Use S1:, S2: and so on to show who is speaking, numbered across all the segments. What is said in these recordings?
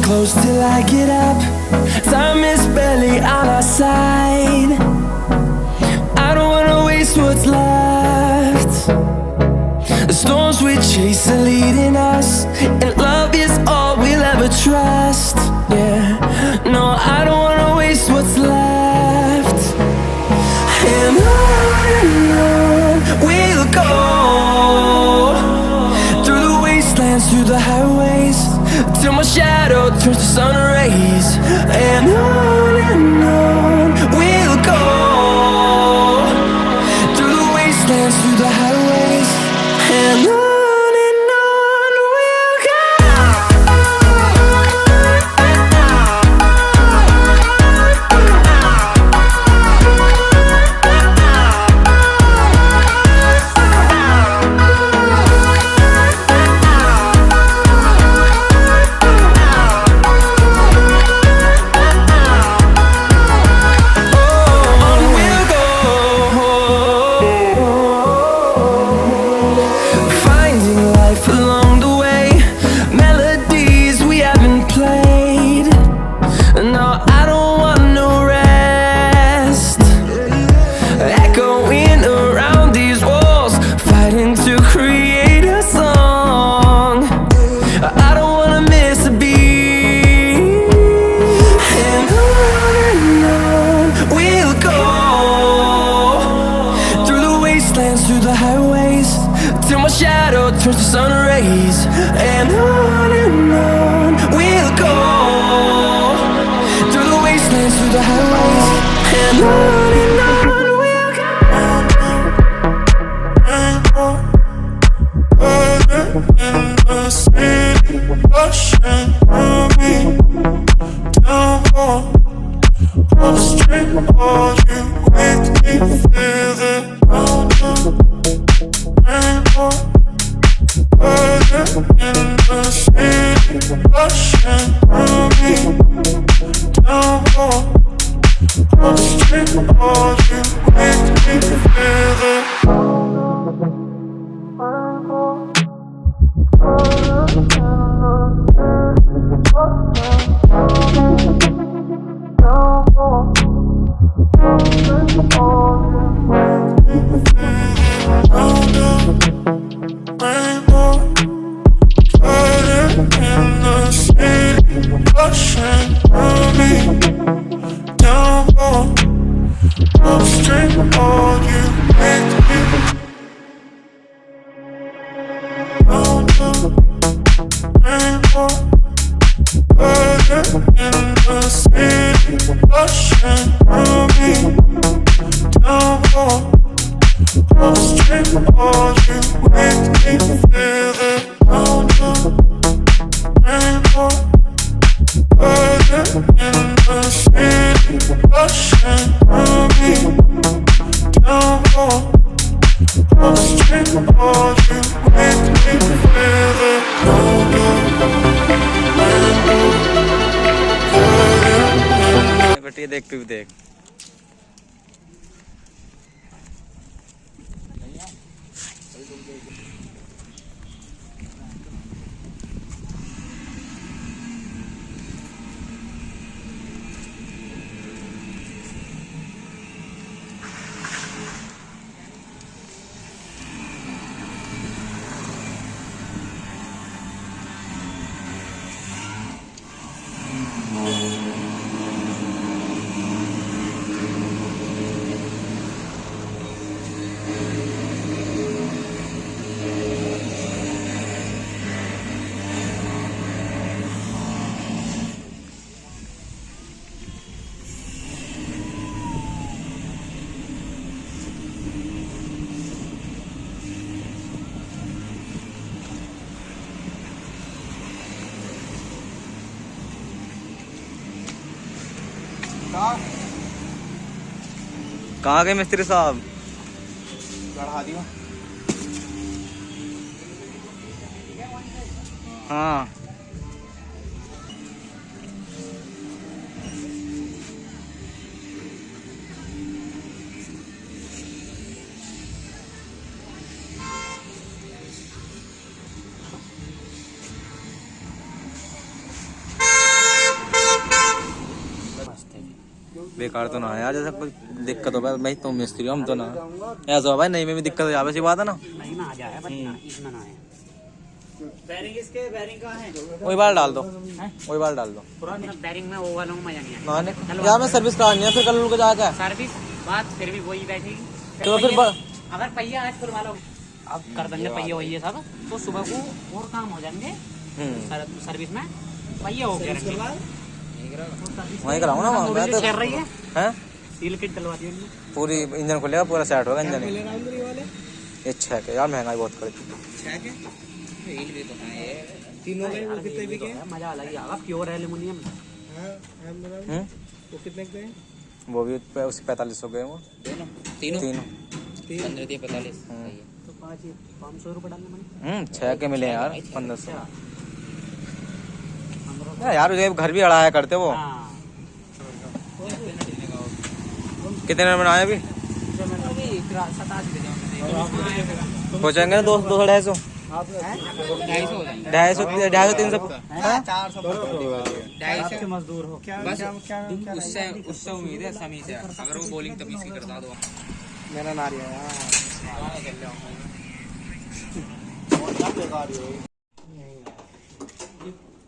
S1: Close till I get up. Time is barely on our side. I don't wanna waste what's left. The storms we chase are leading us, and love is all we'll ever trust. Yeah, no, I don't wanna waste what's left. And on we'll go, through the wastelands, through the highways, till my shadow turns to sun rays. And on we'll go, through the wastelands, through the highways, and on we'll go. Through the highways, till my shadow turns to sun rays. And on we'll go, through the wastelands, through the highways, and on we'll go. In the city, rushing on me, down on the street, all you make me feel it. In the city, rushing on me, down on the street, all you make me feel it.
S2: देख तू देख कहाँ गए मिस्त्री साहब?
S3: चढ़ा दिया।
S2: हाँ बेकार तो ना है यार, जैसा कोई दिक्कत हो भाई तो मिस्त्री हम तो ना ऐसा हो भाई, नहीं में भी दिक्कत हो जाए, वैसी बात है ना।
S4: नहीं ना आ जाए बट ना इसमें ना है। बैरिंग इसके बैरिंग कहाँ है?
S2: वही बार डाल दो, वही बार डाल दो।
S4: पुराना बैरिंग में वो वालों में मजा नहीं आएगा।
S2: यार मैं सर्विस करानी है, फिर कल को जाकर
S4: सर्विस बात फिर भी वही बैठेगी।
S2: तो फिर
S4: अगर पहिया आज खुलवा लो, अब कर देंगे पहिया वही है सब, तो सुबह को और काम हो जाएंगे सर्विस में। पहिया हो गया
S2: वहीं कराऊँ ना, मैं तो
S4: कर रही है
S2: हैं
S4: सील किट डलवा दी
S2: पूरी, इंजन खुलेगा पूरा सेट होगा इंजन। ये छः के यार महंगाई बहुत कर दी।
S3: तीनों में वो कितने बिके?
S4: मजा अलग ही आएगा, प्योर एल्यूमिनियम।
S3: वो कितने के?
S2: वो भी उसके 4500 गए वो तीनों
S4: 15-45 तो 500 रुपये डालने मैंने।
S2: 6 के मिले यार 1500 यार। ये घर भी अड़ाया करते वो। कितने में बनाया अभी? पहुँचेंगे ना 200-250 250 300
S4: मजदूर हो
S5: बस उससे उम्मीद है समी से, अगर वो बॉलिंग तभी से करता दो
S3: मेरा नारी है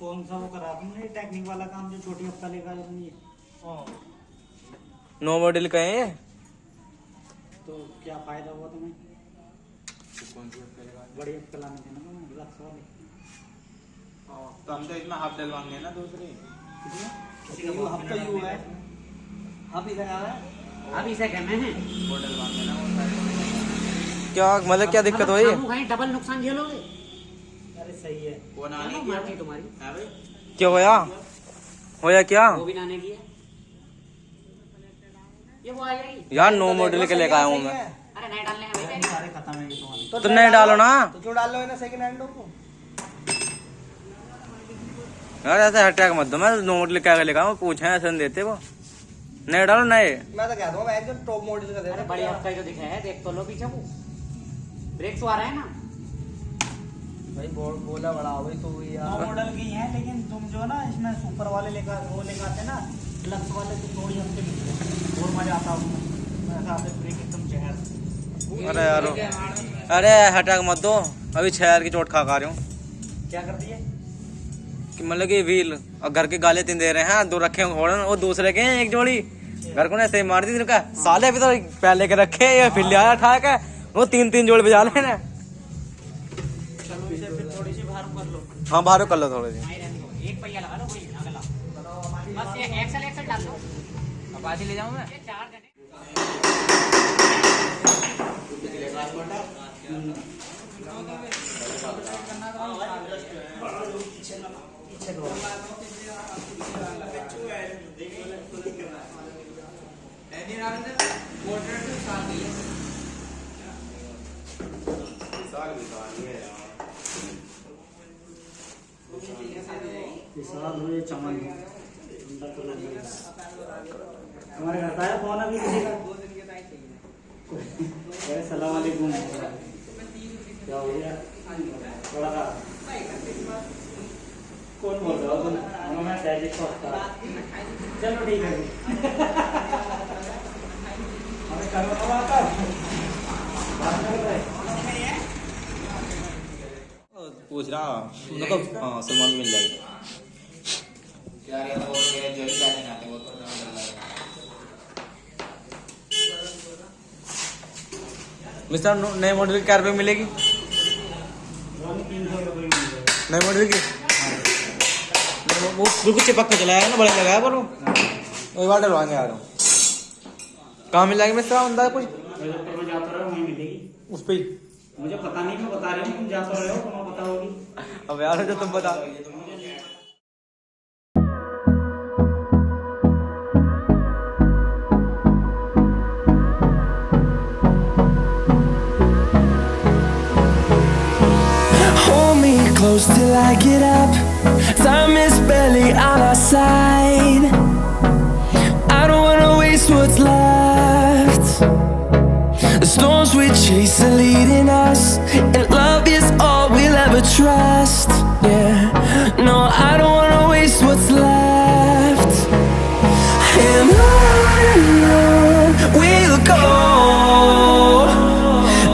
S4: कौन सा वो करा तुमने टेक्निक वाला काम जो छोटी हफ्ता लेगा?
S2: नो मॉडल का है
S4: तो क्या फायदा हुआ तुम्हें? बड़ी हफ्ता लाने देना तुम्हें लक्स वाले।
S3: तो हम तो इसमें हाफ डलवाएंगे ना दूसरी।
S4: किसी का हफ्ता ही हुआ है, अब इधर आ रहा है, अब इसे कहना है
S3: वो डलवाएंगे ना वो
S2: क्या, मतलब क्या दिक्कत हुई?
S4: कहीं डबल नुकसान झेलोगे। अरे सही है,
S3: वो नानी की
S4: मार्टी तुम्हारी
S2: क्या होया क्या
S4: वो भी नाने की है। ये वो आ जाएगी
S2: यार, नो मॉडल के लेकर आया हूँ मैं।
S4: अरे नहीं डालने का भाई, सारे खत्म है ये तुम्हारे।
S2: तो नहीं डालो ना
S3: तो क्यों डाल लो ना सेकंड हैंड को?
S2: यार, ऐसे हटैक मत दो। मैं नो मॉडल क्या लेकर आऊँ, पूछे ऐसे नहीं देते वो। नहीं डालो नए।
S3: मैं तो कहता हूँ मैं एकदम टॉप मॉडल का दे
S4: अरे
S3: दो।
S4: बड़ी हफ्ता जो दिखा है देख तो लो पीछे, वो ब्रेक तो आ रहा है ना
S3: भाई बोला बड़ा भाई तो यार
S4: मॉडल की है, लेकिन तुम जो ना इसमें सुपर वाले लेकर वो लेकर आते ना लक्स वाले, तो थोड़ी हफ्ते और मजा आता है ब्रेक एकदम जहर।
S2: अरे यार, अरे हटैक मत दो, अभी 6000 की चोट खा रहे हूँ।
S4: क्या कर दिए
S2: कि मतलब कि व्हील और घर के गाले 3 दे रहे हैं, 2 रखे हॉर्न, वो दूसरे के हैं 1 जोड़ी। घर को ना ऐसे मार दी का साले, अभी तो पहले के रखे ये फिर ले आया ठाक है, वो 3 जोड़ बजा लेना।
S4: चलो इसे फिर थोड़ी सी बाहर कर लो।
S2: हाँ बाहर कर लो थोड़ी सी।
S4: एक पहिया लगा लो, कोई अगला बस ये एक्सल डाल दो।
S5: अब आज ही ले जाऊँ मैं।
S4: ये 4 जने चमन हमारे घर का है फोन अभी किसी का? सलाम वालेकुम, क्या हो गया? बड़ा का कौन बोल रहा हो तुम? मैं डायरेक्ट चलो ठीक है हमें करो ना बात कर रहे
S2: पूछ रहा उनको, हाँ सामान मिल जाएगी।
S5: यार ये तो मेरे जो ही जाने आते वो तो डर लग रहा है।
S2: मिस्टर नए मॉडल की कार पे मिलेगी? नए मॉडल की वो बिल्कुल चिपक के चलाया ना, बड़े लगाया पर वो बार डलवाएंगे यार। कहाँ मिल जाएगी मिस्टर, अंदाजा कुछ?
S4: मैं जाता रहा वहीं मिलेगी
S2: उस पे
S4: मुझे पता नहीं, मैं बता रही हूँ तुम जाते रहे हो, तुम्हें पता होगी।
S2: अब यार जो तुम बता।
S1: close till I get up. Time is barely on our side. I don't wanna waste what's left. The storms we chase are leading us, and love is all we'll ever trust. Yeah, no, I don't wanna waste what's left. And on we'll go,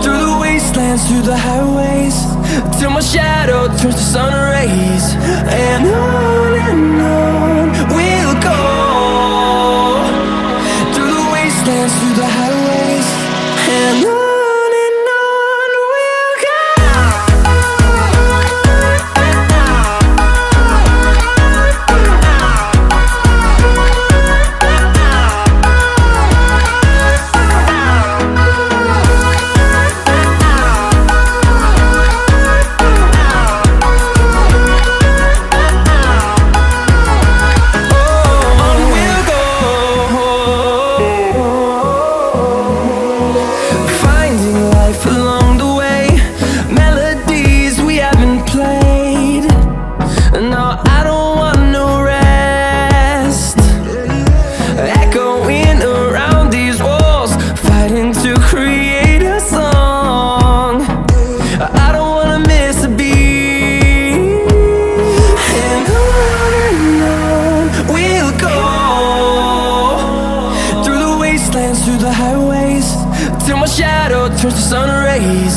S1: through the wastelands, through the highways, till my shadow turns to sun rays. And on we'll go, through the wastelands, through the highways, and on we'll go. Finding life along the way, melodies we haven't played. No, I don't want no rest. Echoing around these walls, fighting to create a song. I don't wanna miss a beat. And on we'll go, through the wastelands, through the highways, till my shadow turns to sun rays.